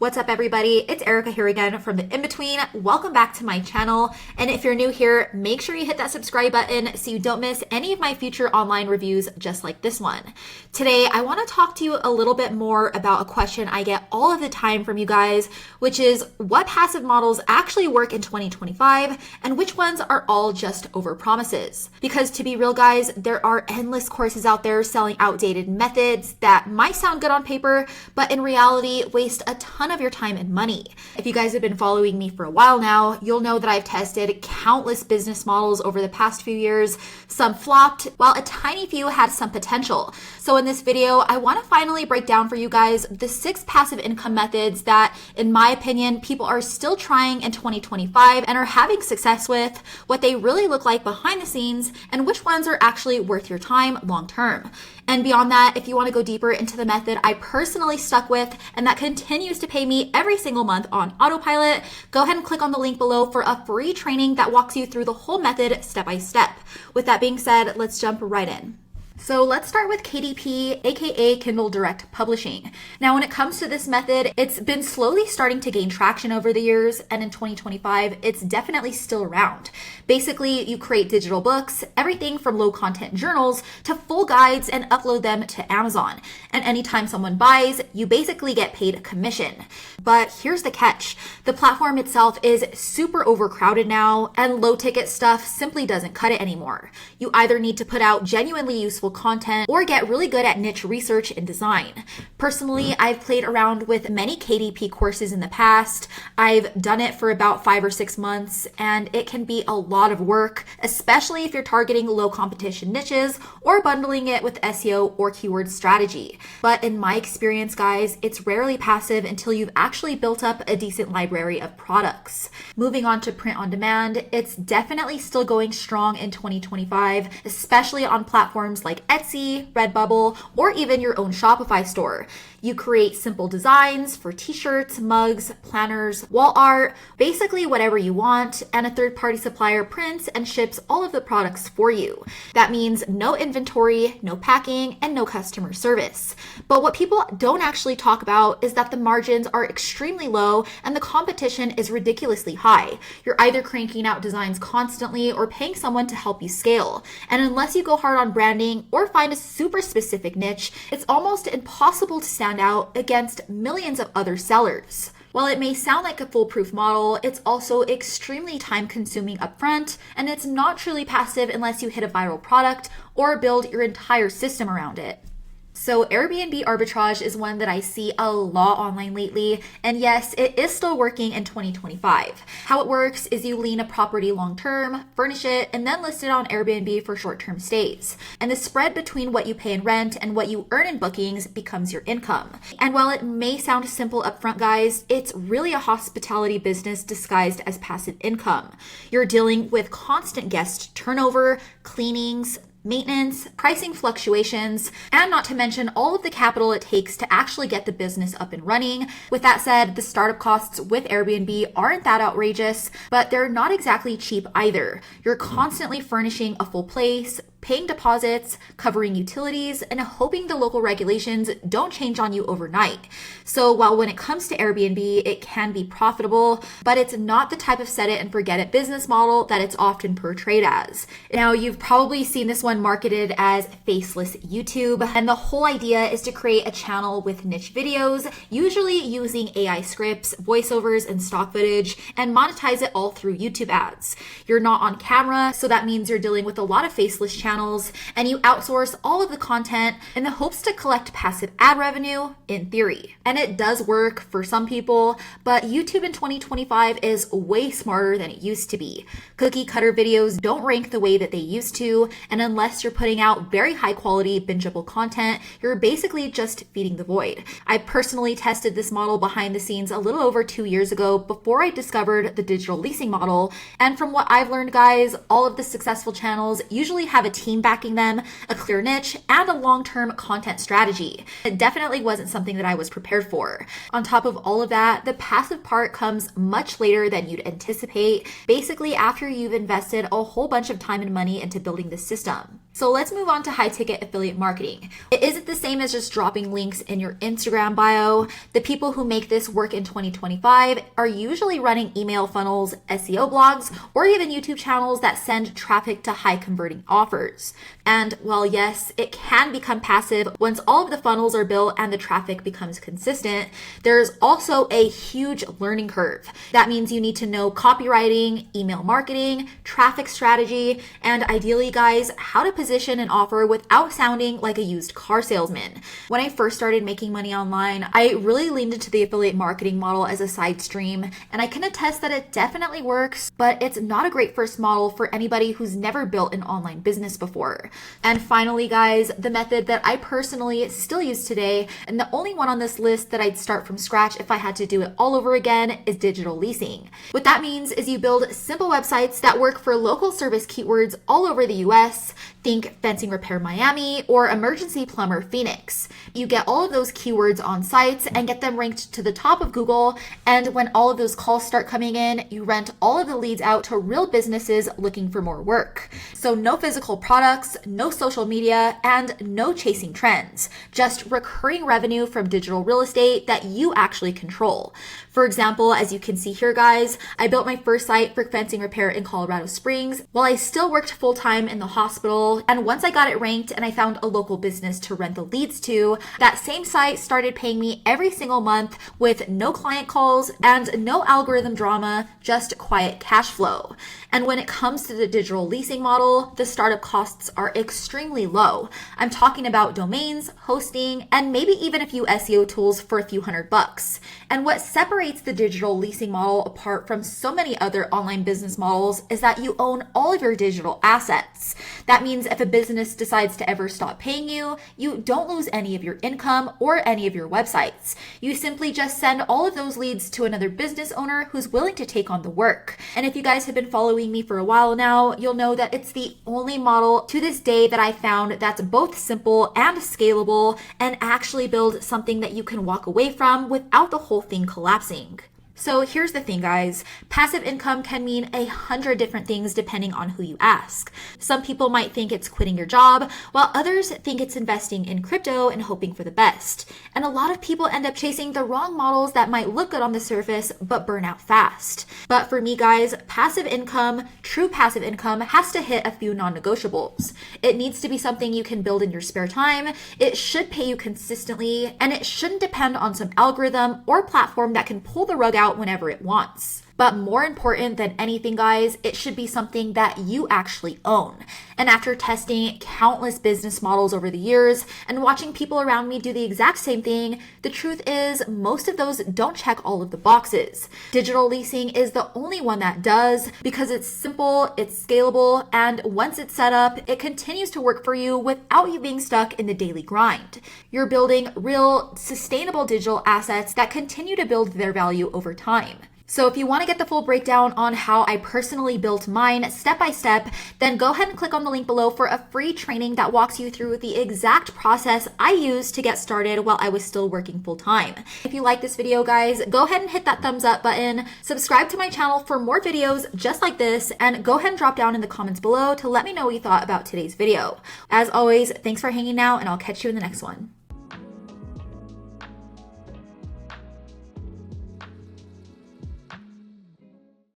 What's up, everybody? It's Erica here again from the In-Between. Welcome back to my channel. And if you're new here, make sure you hit that subscribe button so you don't miss any of my future online reviews just like this one. Today, I want to talk to you a little bit more about a question I get all of the time from you guys, which is what passive models actually work in 2025 and which ones are all just overpromises. Because to be real, guys, there are endless courses out there selling outdated methods that might sound good on paper, but in reality waste a ton of your time and money. If you guys have been following me for a while now, you'll know that I've tested countless business models over the past few years. Some flopped, while a tiny few had some potential. So in this video, I want to finally break down for you guys the 6 passive income methods that, in my opinion, people are still trying in 2025 and are having success with, what they really look like behind the scenes, and which ones are actually worth your time long term. And beyond that, if you want to go deeper into the method I personally stuck with and that continues to pay me every single month on autopilot, go ahead and click on the link below for a free training that walks you through the whole method step by step. With that being said, let's jump right in. So let's start with KDP, aka Kindle Direct Publishing. Now, when it comes to this method, it's been slowly starting to gain traction over the years, and in 2025, it's definitely still around. Basically, you create digital books, everything from low content journals to full guides, and upload them to Amazon. And anytime someone buys, you basically get paid a commission. But here's the catch. The platform itself is super overcrowded now, and low ticket stuff simply doesn't cut it anymore. You either need to put out genuinely useful content or get really good at niche research and design. Personally, I've played around with many KDP courses in the past. I've done it for about 5 or 6 months, and it can be a lot of work, especially if you're targeting low competition niches or bundling it with SEO or keyword strategy. But in my experience, guys, it's rarely passive until you've actually built up a decent library of products. Moving on to print on demand, it's definitely still going strong in 2025, especially on platforms like Etsy, Redbubble, or even your own Shopify store. You create simple designs for t-shirts, mugs, planners, wall art, basically whatever you want, and a third-party supplier prints and ships all of the products for you. That means no inventory, no packing, and no customer service. But what people don't actually talk about is that the margins are extremely low and the competition is ridiculously high. You're either cranking out designs constantly or paying someone to help you scale. And unless you go hard on branding or find a super specific niche, it's almost impossible to stand out against millions of other sellers. While it may sound like a foolproof model, it's also extremely time-consuming upfront, and it's not truly passive unless you hit a viral product or build your entire system around it. So Airbnb arbitrage is one that I see a lot online lately, and yes, it is still working in 2025. How it works is you lean a property long-term, furnish it, and then list it on Airbnb for short-term stays. And the spread between what you pay in rent and what you earn in bookings becomes your income. And while it may sound simple upfront, guys, it's really a hospitality business disguised as passive income. You're dealing with constant guest turnover, cleanings, maintenance, pricing fluctuations, and not to mention all of the capital it takes to actually get the business up and running. With that said, the startup costs with Airbnb aren't that outrageous, but they're not exactly cheap either. You're constantly furnishing a full place, paying deposits, covering utilities, and hoping the local regulations don't change on you overnight. So while when it comes to Airbnb, it can be profitable, but it's not the type of set it and forget it business model that it's often portrayed as. Now, you've probably seen this one marketed as faceless YouTube, and the whole idea is to create a channel with niche videos, usually using AI scripts, voiceovers, and stock footage, and monetize it all through YouTube ads. You're not on camera, so that means you're dealing with a lot of faceless channels, and you outsource all of the content in the hopes to collect passive ad revenue, in theory. And it does work for some people, but YouTube in 2025 is way smarter than it used to be. Cookie cutter videos don't rank the way that they used to, and unless you're putting out very high quality bingeable content, you're basically just feeding the void. I personally tested this model behind the scenes a little over 2 years ago before I discovered the digital leasing model, and from what I've learned, guys, all of the successful channels usually have a team backing them, a clear niche, and a long-term content strategy. It definitely wasn't something that I was prepared for. On top of all of that, the passive part comes much later than you'd anticipate, basically after you've invested a whole bunch of time and money into building the system. So let's move on to high ticket affiliate marketing. It isn't isn't the same as just dropping links in your Instagram bio. The people who make this work in 2025 are usually running email funnels, SEO blogs, or even YouTube channels that send traffic to high converting offers. And while yes, it can become passive once all of the funnels are built and the traffic becomes consistent, there's also a huge learning curve. That means you need to know copywriting, email marketing, traffic strategy, and ideally, guys, how to position an offer without sounding like a used car salesman. When I first started making money online, I really leaned into the affiliate marketing model as a side stream, and I can attest that it definitely works, but it's not a great first model for anybody who's never built an online business before. And finally, guys, the method that I personally still use today, and the only one on this list that I'd start from scratch if I had to do it all over again, is digital leasing. What that means is you build simple websites that work for local service keywords all over the US. Think fencing repair Miami or emergency plumber Phoenix. You get all of those keywords on sites and get them ranked to the top of Google. And when all of those calls start coming in, you rent all of the leads out to real businesses looking for more work. So no physical products, no social media, and no chasing trends. Just recurring revenue from digital real estate that you actually control. For example, as you can see here, guys, I built my first site for fencing repair in Colorado Springs while I still worked full-time in the hospital. And once I got it ranked and I found a local business to rent the leads to, that same site started paying me every single month with no client calls and no algorithm drama, just quiet cash flow. And when it comes to the digital leasing model, the startup costs are extremely low. I'm talking about domains, hosting, and maybe even a few SEO tools for a few $100. And what separates the digital leasing model apart from so many other online business models is that you own all of your digital assets. That means if a business decides to ever stop paying you, you don't lose any of your income or any of your websites. You simply just send all of those leads to another business owner who's willing to take on the work. And if you guys have been following me for a while now, you'll know that it's the only model to this day that I found that's both simple and scalable and actually build something that you can walk away from without the whole thing collapsing. So here's the thing, guys. Passive income can mean 100 different things depending on who you ask. Some people might think it's quitting your job, while others think it's investing in crypto and hoping for the best. And a lot of people end up chasing the wrong models that might look good on the surface, but burn out fast. But for me, guys, passive income, true passive income, has to hit a few non-negotiables. It needs to be something you can build in your spare time. It should pay you consistently, and it shouldn't depend on some algorithm or platform that can pull the rug out whenever it wants. But more important than anything, guys, it should be something that you actually own. And after testing countless business models over the years and watching people around me do the exact same thing, the truth is most of those don't check all of the boxes. Digital leasing is the only one that does because it's simple, it's scalable, and once it's set up, it continues to work for you without you being stuck in the daily grind. You're building real, sustainable digital assets that continue to build their value over time. So if you want to get the full breakdown on how I personally built mine step by step, then go ahead and click on the link below for a free training that walks you through the exact process I used to get started while I was still working full time. If you like this video, guys, go ahead and hit that thumbs up button, subscribe to my channel for more videos just like this, and go ahead and drop down in the comments below to let me know what you thought about today's video. As always, thanks for hanging out, and I'll catch you in the next one.